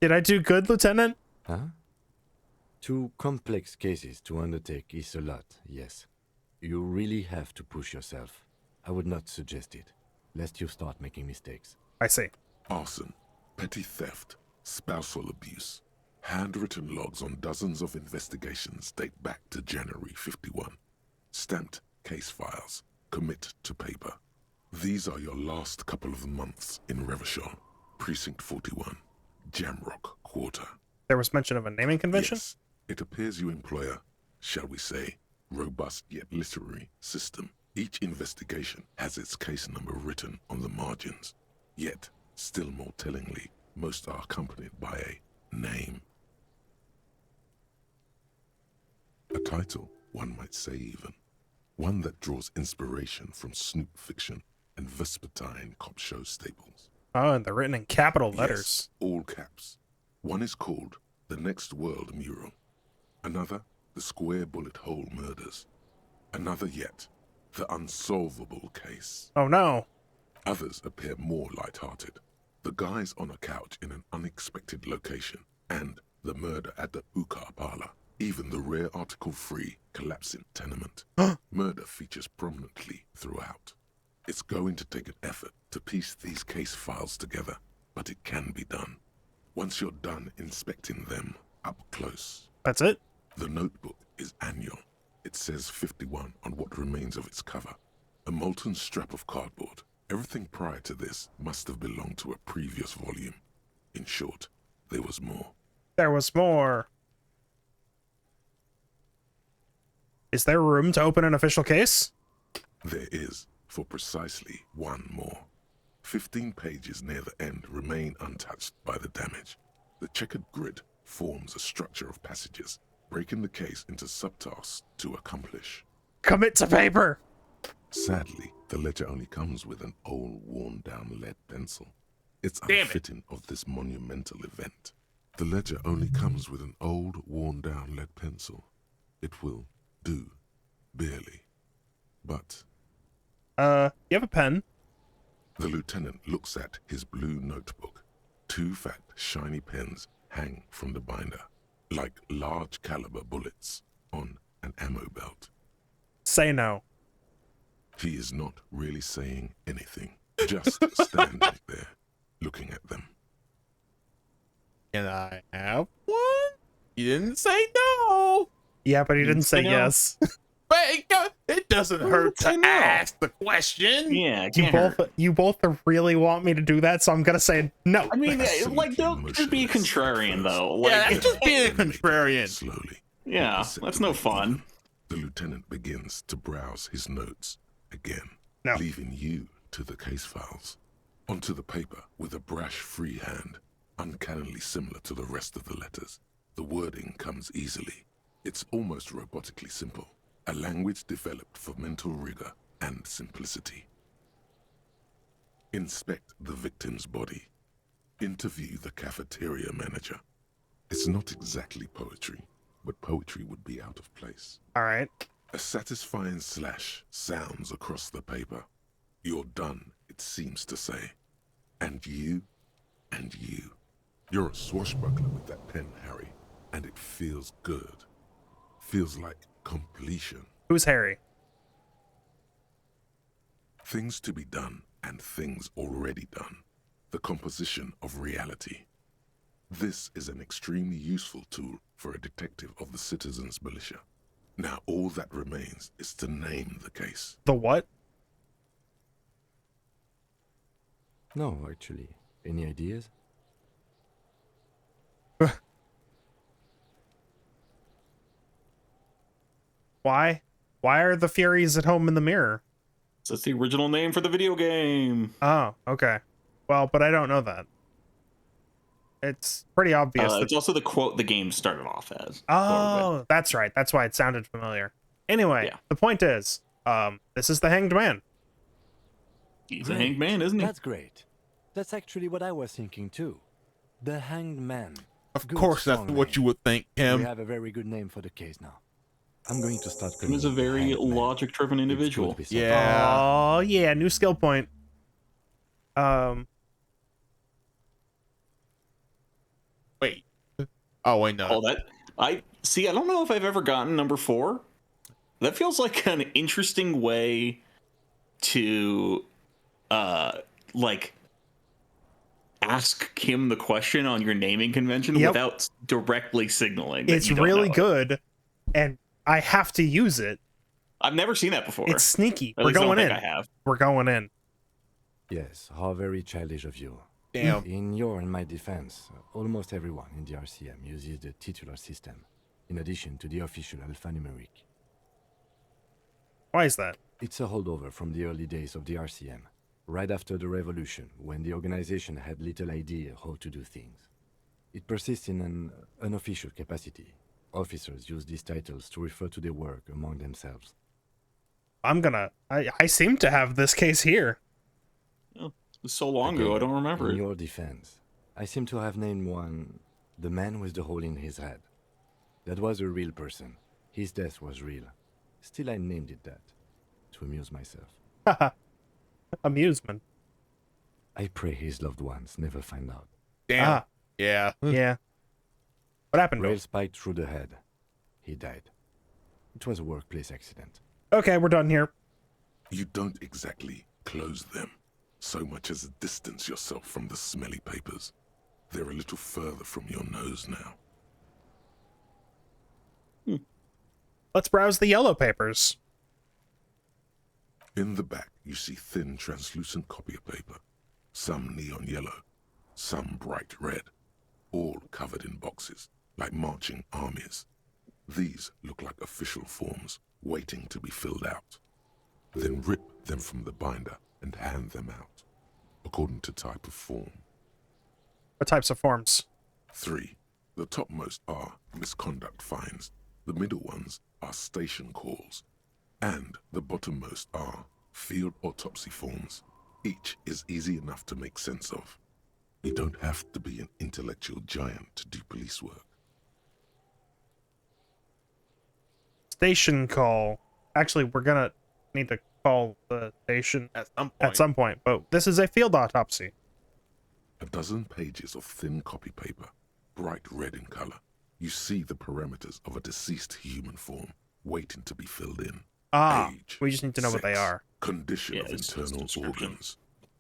Did I do good, Lieutenant? Huh? 2 complex cases to undertake is a lot, yes. You really have to push yourself. I would not suggest it, lest you start making mistakes. I see. Arson, petty theft, spousal abuse. Handwritten logs on dozens of investigations date back to January 51. Stamped case files. Commit to paper. These are your last couple of months in Revachol, Precinct 41, Jamrock Quarter. There was mention of a naming convention? Yes, it appears you employ a, shall we say, robust yet literary system. Each investigation has its case number written on the margins. Yet, still more tellingly, most are accompanied by a name. A title, one might say even. One that draws inspiration from Snoop fiction and Vespertine cop show staples. Oh, and they're written in capital letters. Yes, all caps. One is called The Next World Mural. Another, The Square Bullet Hole Murders. Another yet, The Unsolvable Case. Oh no. Others appear more light-hearted. The guys on a couch in an unexpected location, and the murder at the hookah parlor. Even the rare article-free collapsing tenement. Murder features prominently throughout. It's going to take an effort to piece these case files together, but it can be done. Once you're done inspecting them up close. That's it? The notebook is annual. It says 51 on what remains of its cover. A molten strap of cardboard. Everything prior to this must have belonged to a previous volume. In short, there was more. There was more. Is there room to open an official case? There is, for precisely one more. 15 pages near the end remain untouched by the damage. The checkered grid forms a structure of passages, breaking the case into subtasks to accomplish. Commit to paper! Sadly, the ledger only comes with an old, worn-down lead pencil. It's Damn it. unfitting of this monumental event. The ledger only comes with an old, worn-down lead pencil. It will do, barely. But You have a pen. the lieutenant looks at his blue notebook. 2 fat, shiny pens hang from the binder, like large caliber bullets on an ammo belt. Say no. He is not really saying anything, just standing there, looking at them. Can I have one? You didn't say no. Yeah, but he didn't say no. yes. But it doesn't hurt say to no. ask the question. Yeah, it You can't both hurt. you both really want me to do that, so I'm gonna say no. I mean, Absolutely like, don't just be a motionless contrarian, at though. first. Yeah, Like, that's just being a Then make it contrarian. Slowly. yeah, that's no fun. The lieutenant begins to browse his notes again, No. leaving you to the case files. Onto the paper with a brash free hand, uncannily similar to the rest of the letters. The wording comes easily. It's almost robotically simple, a language developed for mental rigor and simplicity. Inspect the victim's body. Interview the cafeteria manager. It's not exactly poetry, but poetry would be out of place. Alright. A satisfying slash sounds across the paper. You're done, it seems to say. And you, and you. You're a swashbuckler with that pen, Harry, and it feels good. Feels like completion. Who's Harry? Things to be done and things already done. The composition of reality. This is an extremely useful tool for a detective of the citizens' militia. Now all that remains is to name the case. The what? No, actually. Any ideas? Why? Why are the Furies at home in the mirror? So that's the original name for the video game. Oh, okay. Well, but I don't know that. It's pretty obvious. It's also the quote the game started off as. Oh, that's right. That's why it sounded familiar. Anyway, Yeah. the point is, this is the Hanged Man. He's a hanged man, isn't he? That's great. That's actually what I was thinking too. The Hanged Man. Of Good, course, that's strong what name. you would think, We Kim. have a very good name for the case now. I'm going to start calling He's a him the very Hanged Man. logic-driven It's good individual. to be something. Yeah. Oh, yeah, new skill point. Wait, Oh wait, no. Oh, that I see. I don't know if I've ever gotten number 4. That feels like an interesting way to, like ask Kim the question on your naming convention Yep. without directly signaling that It's you don't really know it. good, and I have to use it. I've never seen that before. It's sneaky. At We're least I don't going think in. I have. We're going in. Yes, how very childish of you. Damn. In your and my defense, almost everyone in the RCM uses the titular system, in addition to the official alphanumeric. Why is that? It's a holdover from the early days of the RCM, right after the revolution, when the organization had little idea how to do things. It persists in an unofficial capacity. Officers use these titles to refer to their work among themselves. I seem to have this case here. It was so long ago, I don't remember In it. your defense, I seem to have named one the man with the hole in his head. That was a real person. His death was real. Still, I named it that, to amuse myself. Amusement. I pray his loved ones never find out. Damn. Ah. Yeah. Yeah. What happened to Rail him? spiked through the head. He died. It was a workplace accident. Okay, we're done here. You don't exactly close them, so much as distance yourself from the smelly papers. They're a little further from your nose now. Let's browse the yellow papers. In the back, you see thin, translucent copy of paper. Some neon yellow, some bright red, all covered in boxes, like marching armies. These look like official forms, waiting to be filled out. Then rip them from the binder and hand them out, according to type of form. What types of forms? 3. The topmost are misconduct fines, the middle ones are station calls, and the bottommost are field autopsy forms. Each is easy enough to make sense of. You don't have to be an intellectual giant to do police work. Station call. Actually, we're gonna need to call the station At some point. but this is a field autopsy. A dozen pages of thin copy paper, bright red in color. You see the parameters of a deceased human form, waiting to be filled in. Ah, Age, we just need to know what they sex, are. Condition Yeah, of it's internal description. organs.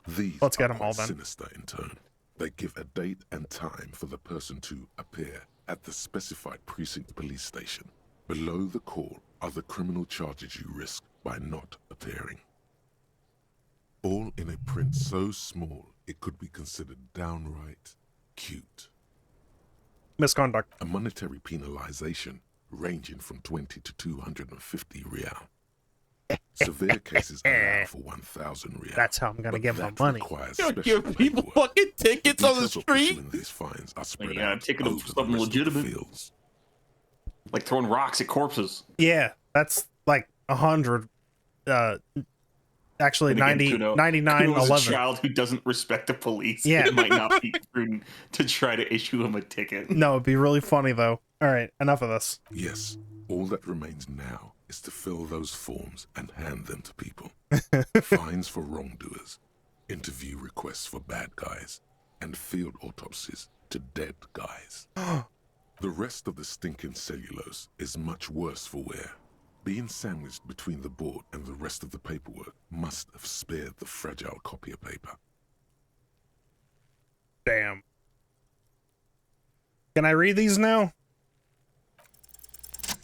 These Let's get are 'em all quite then. sinister in tone. They give a date and time for the person to appear at the specified precinct police station. Below the call are the criminal charges you risk by not appearing. All in a print so small it could be considered downright cute. Misconduct. A monetary penalization ranging from 20 to 250 real. Severe cases allow for 1,000 real. That's how I'm gonna but get my that money. requires You special give people paperwork. fucking tickets on the Details of street. issuing these fines are spread Yeah, out ticket them over for the something rest of the legitimate. fields. Like throwing rocks at corpses. Yeah, that's like 100. Actually, And again, 90, kudos- 99, kudos 11. a child who doesn't respect the police. Yeah. It might not be prudent to try to issue him a ticket. No, it'd be really funny though. All right, enough of this. Yes, all that remains now is to fill those forms and hand them to people. Fines for wrongdoers, interview requests for bad guys, and field autopsies to dead guys. The rest of the stinking cellulose is much worse for wear. Being sandwiched between the board and the rest of the paperwork must have spared the fragile copy of paper. Damn. Can I read these now?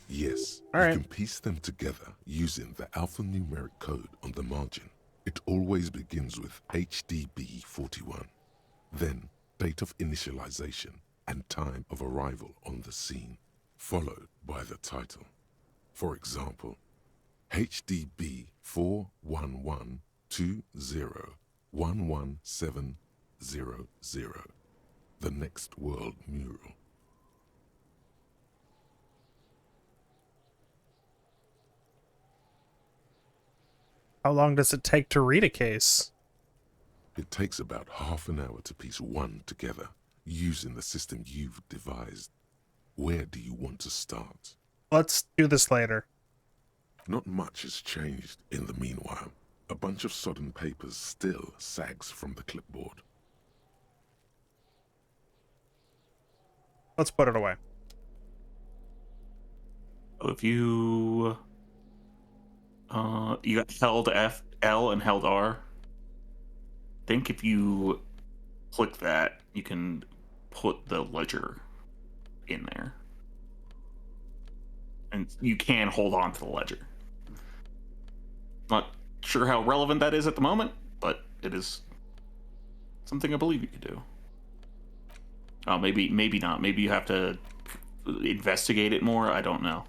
Yes, All you right. can piece them together using the alphanumeric code on the margin. It always begins with HDB 41, then date of initialization and time of arrival on the scene, followed by the title. For example, HDB 41120111700, the next world mural. How long does it take to read a case? It takes about half an hour to piece one together, using the system you've devised. Where do you want to start? Let's do this later. Not much has changed in the meanwhile. A bunch of sodden papers still sags from the clipboard. Let's put it away. If you you got held L and held R. I think if you click that, you can put the ledger in there, and you can hold on to the ledger. Not sure how relevant that is at the moment, but it is something I believe you could do. Oh, maybe not. Maybe you have to investigate it more. I don't know.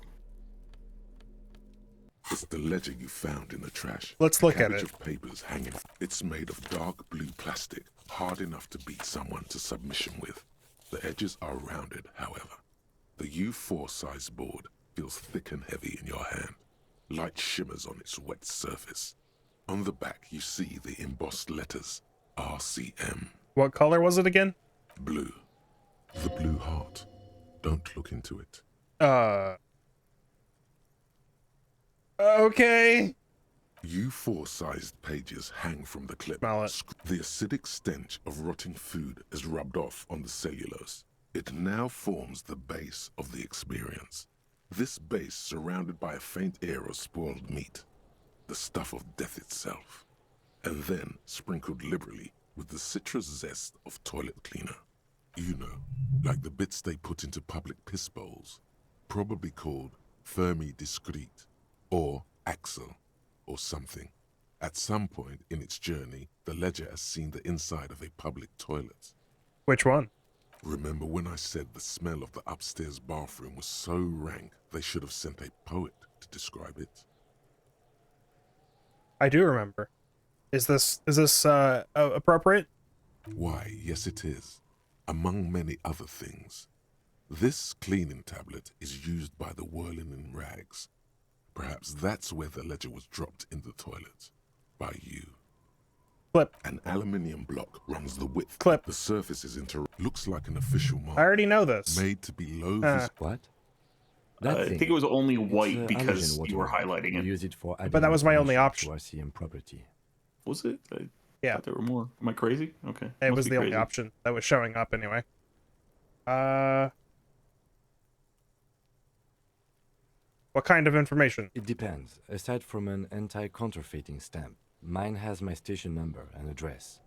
It's the ledger you found in the trash. Let's look at Cabbage it. of papers hanging. It's made of dark blue plastic, hard enough to beat someone to submission with. The edges are rounded, however. The U4 size board feels thick and heavy in your hand. Light shimmers on its wet surface. On the back, you see the embossed letters RCM. What color was it again? Blue. The blue heart. Don't look into it. Okay. U4-sized pages hang from the clip. Smell it. The acidic stench of rotting food is rubbed off on the cellulose. It now forms the base of the experience. This base surrounded by a faint air of spoiled meat, the stuff of death itself, and then sprinkled liberally with the citrus zest of toilet cleaner. You know, like the bits they put into public piss bowls, probably called Fermi Discrete, or Axel, or something. At some point in its journey, the ledger has seen the inside of a public toilet. Which one? Remember when I said the smell of the upstairs bathroom was so rank they should have sent a poet to describe it? I do remember. Is this appropriate? Why, yes it is. Among many other things. This cleaning tablet is used by the whirling in rags. Perhaps that's where the ledger was dropped in the toilet. By you. Clip. An aluminium block runs the width. Clip. The surface is looks like an official mark. I already know this. Made to be low vis- What? I think it was only white It's, because halogen you were watermark. highlighting We it. use it for But that was my only adding option. to RCM property. Was it? Yeah. Thought there were more. Am I crazy? Okay. It Must was be the only crazy. option that was showing up anyway. What kind of information? It depends. Aside from an anti-counterfeiting stamp, mine has my station number and address.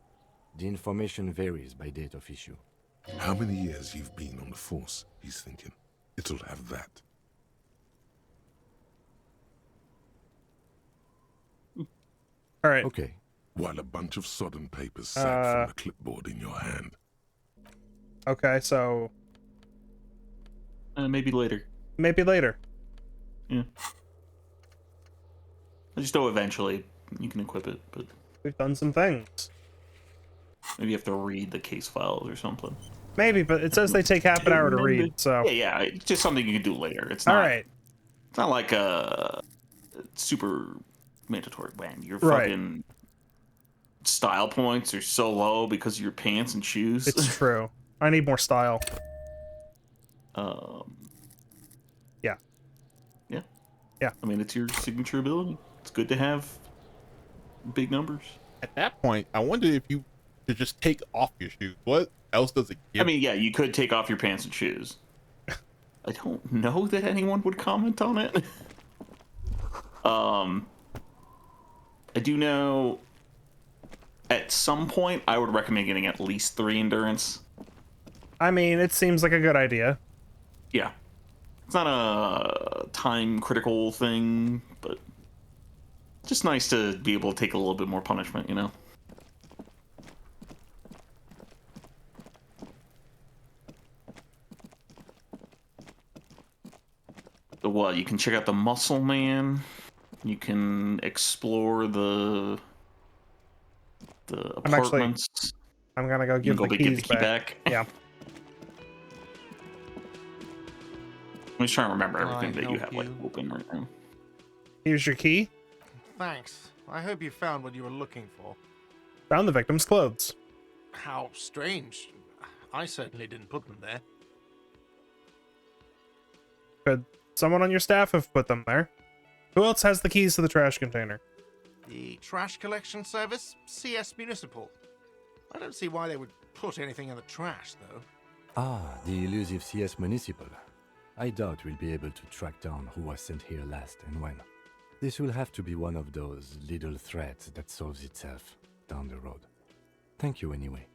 The information varies by date of issue. How many years you've been on the force, he's thinking. It'll have that. All right. Okay. While a bunch of sodden papers sag from the clipboard in your hand. Okay, so Maybe later. maybe later. Yeah. I just know eventually you can equip it, but We've done some things. maybe you have to read the case files or something. Maybe, but it says they take half an hour to read, so. Yeah, it's just something you can do later. It's not. All right. It's not like a super mandatory. Man, your Right. fucking style points are so low because of your pants and shoes. It's true. I need more style. Yeah. Yeah. Yeah. I mean, it's your signature ability. It's good to have big numbers. At that point, I wonder if you should just take off your shoes. What else does it give? I mean, yeah, you could take off your pants and shoes. I don't know that anyone would comment on it. I do know at some point I would recommend getting at least 3 endurance. I mean, it seems like a good idea. Yeah. It's not a time critical thing, but just nice to be able to take a little bit more punishment, you know? So what? You can check out the Muscle Man. You can explore the I'm actually- apartments. I'm gonna go You give can the go get keys the key back. back. Yeah. I'm just trying to remember Can everything I that you help have like you? open right now. Here's your key. Thanks. I hope you found what you were looking for. Found the victim's clothes. How strange. I certainly didn't put them there. Could someone on your staff have put them there? Who else has the keys to the trash container? The trash collection service? CS Municipal. I don't see why they would put anything in the trash, though. Ah, the elusive CS Municipal. I doubt we'll be able to track down who was sent here last and when. This will have to be one of those little threats that solves itself down the road. Thank you anyway.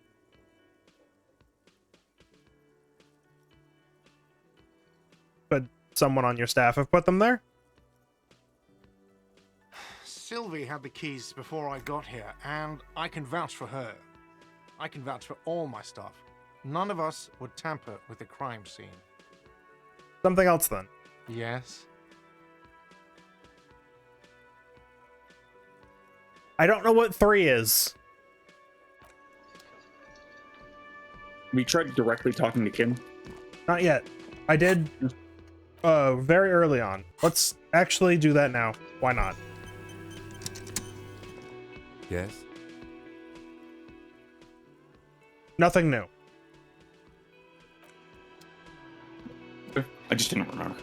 Could someone on your staff have put them there? Sylvie had the keys before I got here, and I can vouch for her. I can vouch for all my staff. None of us would tamper with the crime scene. Something else then. Yes? I don't know what 3 is. We tried directly talking to Kim. Not yet. I did very early on. Let's actually do that now. Why not? Yes? Nothing new. I just didn't remember.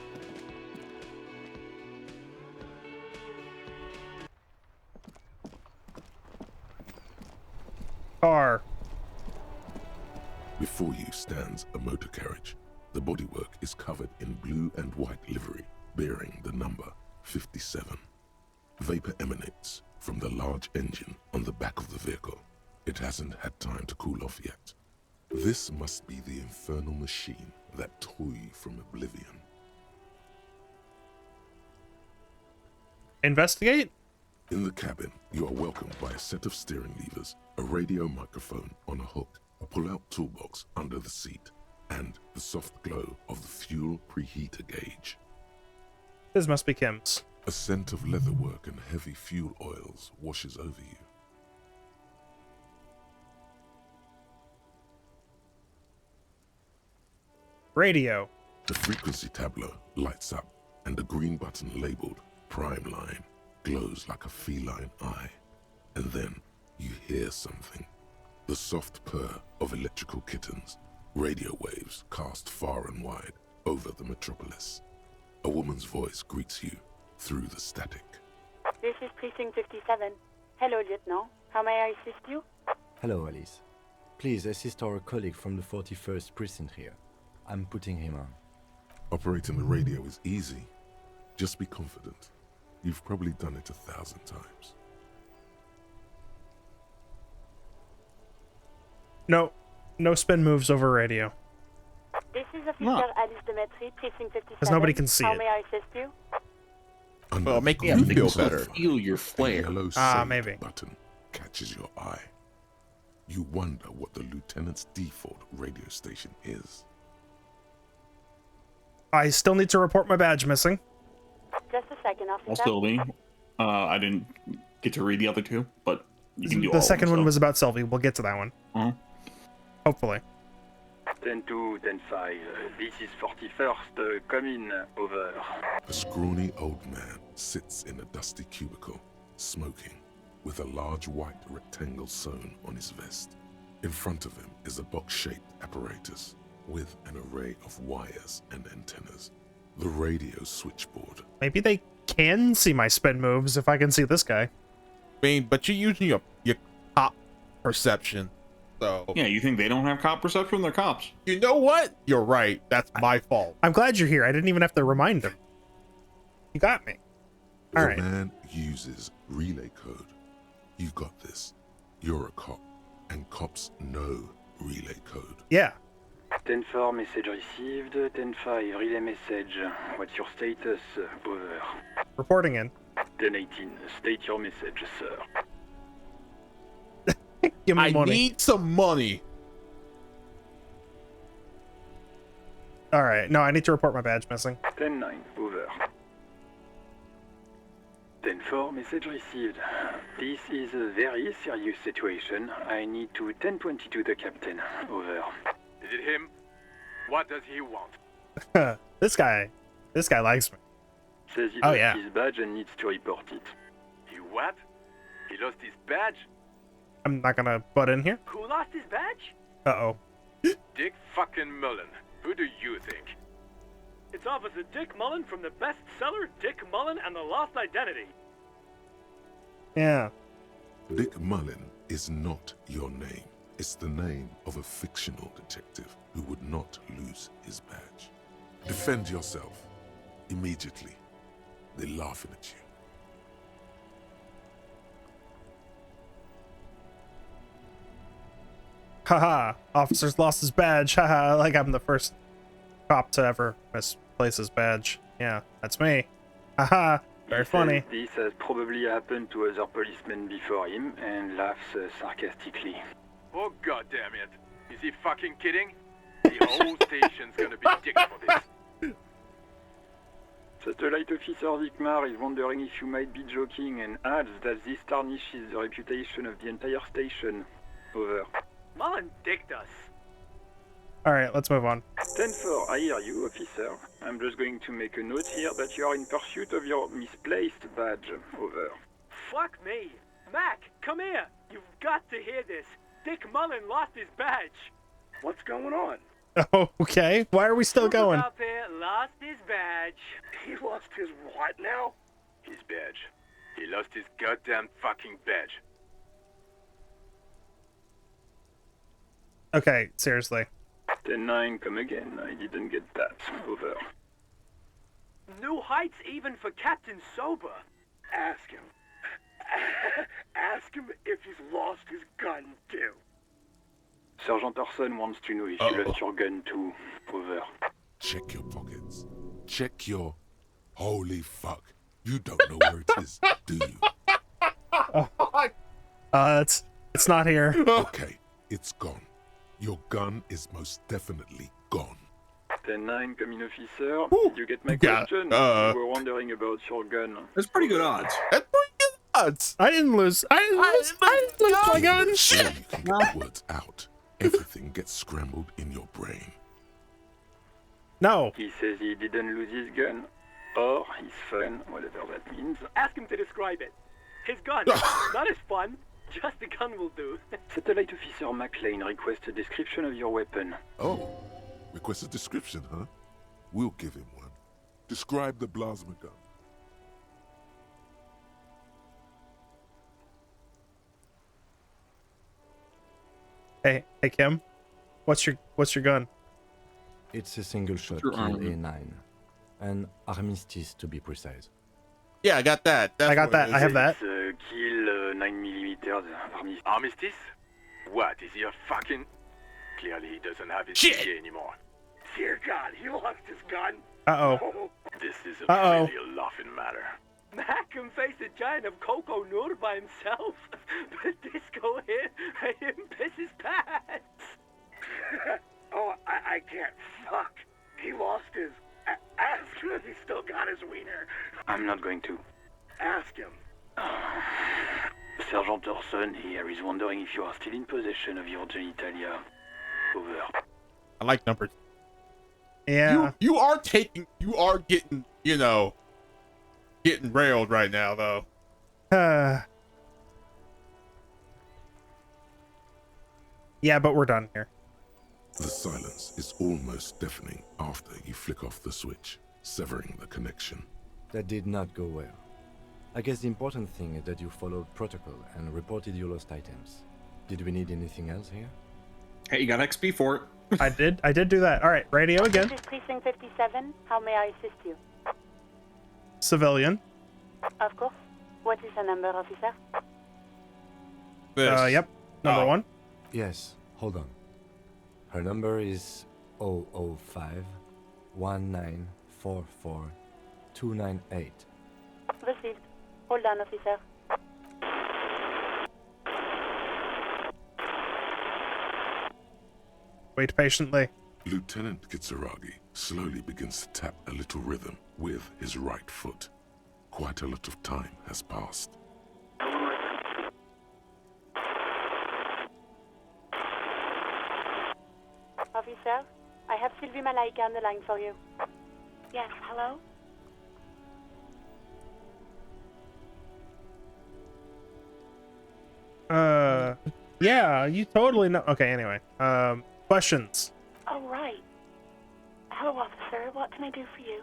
Car. Before you stands a motor carriage. The bodywork is covered in blue and white livery, bearing the number 57. Vapor emanates from the large engine on the back of the vehicle. It hasn't had time to cool off yet. This must be the infernal machine that tore you from oblivion. Investigate? In the cabin, you are welcomed by a set of steering levers, a radio microphone on a hook, a pull-out toolbox under the seat, and the soft glow of the fuel preheater gauge. This must be Kim's. A scent of leatherwork and heavy fuel oils washes over you. Radio. The frequency tableau lights up, and a green button labeled Prime Line glows like a feline eye. And then you hear something. The soft purr of electrical kittens, radio waves cast far and wide over the metropolis. A woman's voice greets you through the static. This is Precinct 57. Hello, Lieutenant. How may I assist you? Hello, Alice. Please assist our colleague from the 41st Precinct here. I'm putting him on. Operating the radio is easy. Just be confident. You've probably done it 1,000 times. No spin moves over radio. This is Officer Alice Demetri, Precinct 57. Because nobody can see How it. may I assist you? Well, make Yeah, you they feel can better. feel your A flare. yellow save maybe. button catches your eye. You wonder what the lieutenant's default radio station is. I still need to report my badge missing. Just a second, I'll Officer. still be. I didn't get to read the other two, but you can do all The of second them, one so. was about Sylvie. We'll get to that one. Uh-huh. Hopefully. 10-2, 10-5. This is 41st. Come in. Over. A scrawny old man sits in a dusty cubicle, smoking, with a large white rectangle sewn on his vest. In front of him is a box-shaped apparatus with an array of wires and antennas. The radio switchboard. Maybe they can see my spin moves if I can see this guy. I mean, but you're using your cop perception. So, Yeah, you think they don't have cop perception? They're cops. you know what? You're right. That's my fault. I'm glad you're here. I didn't even have to remind him. You got me. All The right. man uses relay code. You got this. You're a cop, and cops know relay code. Yeah. 10-4, message received. 10-5, relay message. What's your status? Over. Reporting in. 10-18, state your message, sir. Give me I money. need some money. All right. No, I need to report my badge missing. 10-9, over. 10-4, message received. This is a very serious situation. I need to 10-22 the captain. Over. Is it him? What does he want? This guy likes me. Says he Oh, lost yeah. his badge and needs to report it. He what? He lost his badge? I'm not gonna butt in here. Who lost his badge? Uh-oh. Dick fucking Mullen. Who do you think? It's Officer Dick Mullen from the bestseller Dick Mullen and the Lost Identity. Yeah. Dick Mullen is not your name. It's the name of a fictional detective who would not lose his badge. Defend yourself. Immediately. They're laughing at you. Haha, officer's lost his badge. Haha, like I'm the first cop to ever misplace his badge. Yeah, that's me. Haha, very funny. This has probably happened to other policemen before him and laughs sarcastically. Oh, goddamn it. Is he fucking kidding? The whole station's gonna be dick for this. Satellite Officer Vikmar is wondering if you might be joking and adds that this tarnishes the reputation of the entire station. Over. Mullen dicked us. Alright, let's move on. 10-4, I hear you, officer. I'm just going to make a note here that you are in pursuit of your misplaced badge. Over. Fuck me. Mac, come here. You've got to hear this. Dick Mullen lost his badge. What's going on? Oh, okay. Why are we still going? Up here lost his badge. He lost his what now? His badge. He lost his goddamn fucking badge. Okay, seriously. 10-9, come again. I didn't get that. Over. New heights even for Captain Sober. Ask him. Ask him if he's lost his gun, too. Sergeant Orson wants to know if you lost your gun too. Over. Check your pockets. Check your... Holy fuck. You don't know where it is, do you? It's not here. Okay, it's gone. Your gun is most definitely gone. 10-9, come in, officer. Ooh, You get my yeah, question? You were wondering about your gun. That's pretty good odds. That's pretty good odds. I didn't lose my gun. Sure you can get words out. Everything gets scrambled in your brain. No. He says he didn't lose his gun. Or his fun, whatever that means. Ask him to describe it. His gun. Not his fun. Just the gun will do. Satellite Officer McLean requests a description of your weapon. Oh, request a description, huh? We'll give him one. Describe the plasma gun. Hey, Kim. What's your gun? It's a single-shot Your kill arm. A9. An armistice, to be precise. Yeah, I got that. That's I got what that. it I is. have that. It's kill 9mm armistice. Armistice? What, is he a fucking... Clearly he doesn't have his Shit. PK anymore. Dear God, he lost his gun. Uh-oh. Oh, This is Uh-oh. really a laughing matter. Mac can face a giant of Coco Nur by himself, but Disco here made him piss his pants. oh, I can't. Fuck. He lost his... Ask him if he still got his wiener. I'm not going to. Ask him. Sergeant Orson here is wondering if you are still in possession of your genitalia. Over. I like numbers. Yeah. You are getting, getting railed right now, though. Yeah, but we're done here. The silence is almost deafening after you flick off the switch, severing the connection. That did not go well. I guess the important thing is that you followed protocol and reported your lost items. Did we need anything else here? Hey, you got XP for it. I did do that. All right, radio again. This is Precinct 57. How may I assist you? Civilian. Of course. What is the number, officer? This. Yep. Number one. Yes, hold on. Her number is 005 1944 298. Received. Hold on, officer. Wait patiently. Lieutenant Kitsuragi slowly begins to tap a little rhythm with his right foot. Quite a lot of time has passed. Officer, I have Sylvie Malaika on the line for you. Yes, hello? Yeah, you totally know. Okay, anyway. Questions. Oh, right. Hello, officer. What can I do for you?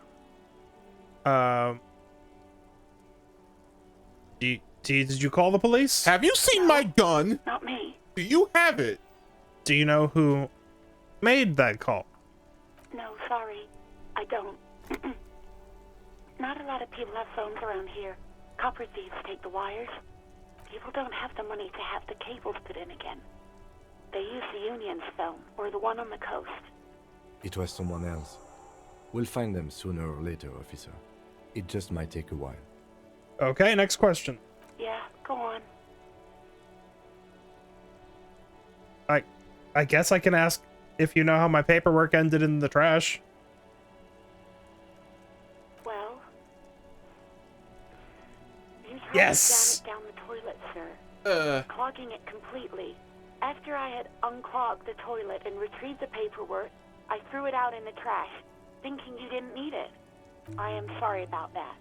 Did you call the police? Have you seen my gun? Not me. Do you have it? Do you know who made that call? No, sorry. I don't. Not a lot of people have phones around here. Copper thieves take the wires. People don't have the money to have the cables put in again. They use the Union's phone, or the one on the coast. It was someone else. We'll find them sooner or later, officer. It just might take a while. Okay, next question. Yeah, go on. I guess I can ask if you know how my paperwork ended in the trash. Well, you tried Yes! to jam it down the toilet, sir. Clogging it completely. After I had unclogged the toilet and retrieved the paperwork, I threw it out in the trash, thinking you didn't need it. I am sorry about that.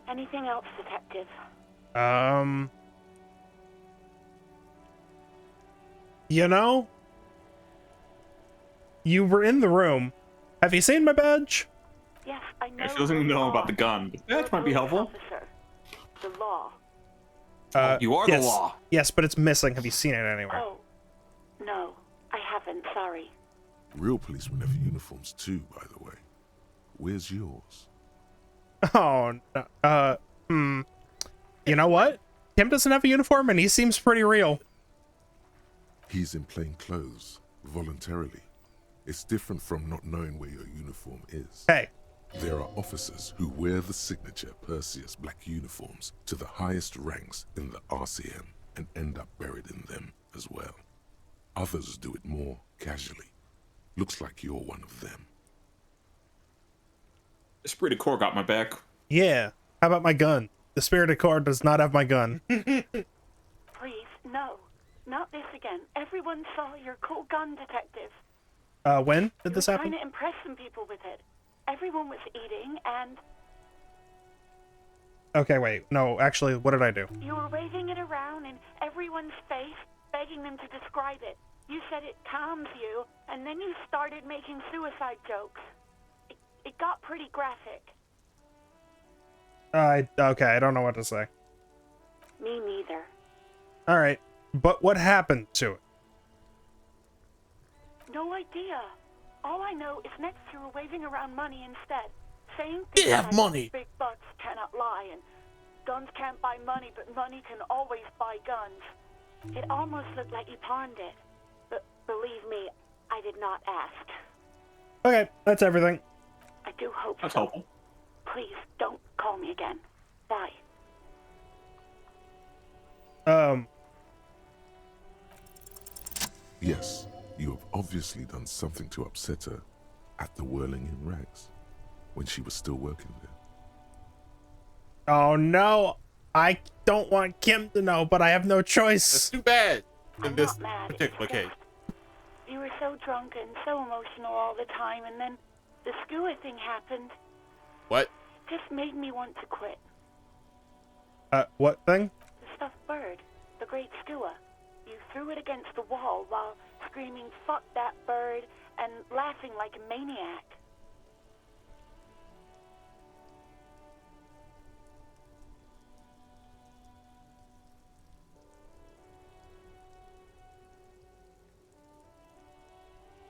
Anything else, Detective? You know, you were in the room. Have you seen my badge? Yes, I know. She doesn't even know about the gun. That might be helpful. Officer. The law. You are yes. the law. Yes, but it's missing. Have you seen it anywhere? Oh, no, I haven't. Sorry. Real policemen have uniforms too, by the way. Where's yours? Oh, no. You know what? Kim doesn't have a uniform, and he seems pretty real. He's in plain clothes, voluntarily. It's different from not knowing where your uniform is. Hey. There are officers who wear the signature Perseus black uniforms to the highest ranks in the RCM and end up buried in them as well. Others do it more casually. Looks like you're one of them. Esprit de Corps got my back. Yeah. How about my gun? The Spirited Corps does not have my gun. Please, no. Not this again. Everyone saw your cool gun, Detective. When did this happen? You were trying to impress some people with it. Everyone was eating, and... Okay, wait. No, actually, what did I do? you were waving it around in everyone's face, begging them to describe it. You said it calms you, and then you started making suicide jokes. It got pretty graphic. Okay, I don't know what to say. Me neither. Alright, but what happened to it? No idea. All I know is next you were waving around money instead, saying They things have like money. big bucks cannot lie, and guns can't buy money, but money can always buy guns. It almost looked like you pawned it, but believe me, I did not ask. Okay, that's everything. I do hope That's so. helpful. Please don't call me again. Bye. Yes, you have obviously done something to upset her at the Whirling in Rags when she was still working there. Oh no, I don't want Kim to know, but I have no That's choice. too bad in I'm this not mad. particular It's case. just you were so drunk and so emotional all the time, and then the skua thing happened. What? It just made me want to quit. What thing? The stuffed bird, the great skua. You threw it against the wall while screaming, "Fuck that bird," and laughing like a maniac.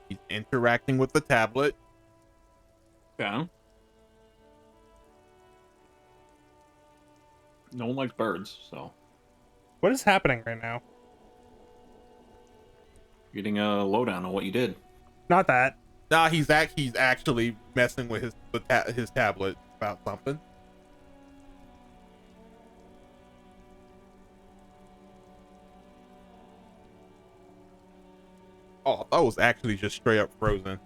He's interacting with the tablet. Yeah. No one likes birds, so What is happening right now? getting a lowdown on what you did. Not that. Nah, he's actually messing with his tablet about something. Oh, that was actually just straight up frozen.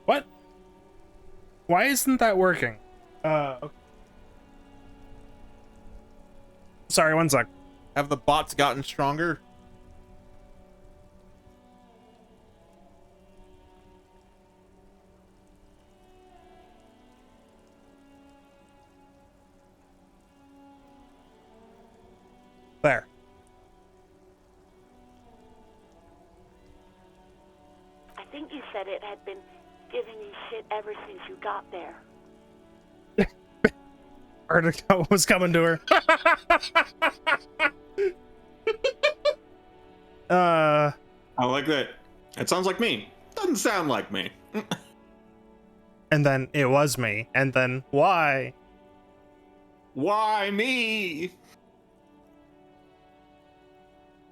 What? Why isn't that working? Okay. Sorry, one sec. Have the bots gotten stronger? There. I think you said it had been giving you shit ever since you got there. heard what was coming to her. I like that. It sounds like me. Doesn't sound like me. And then it was me. And then why? Why me?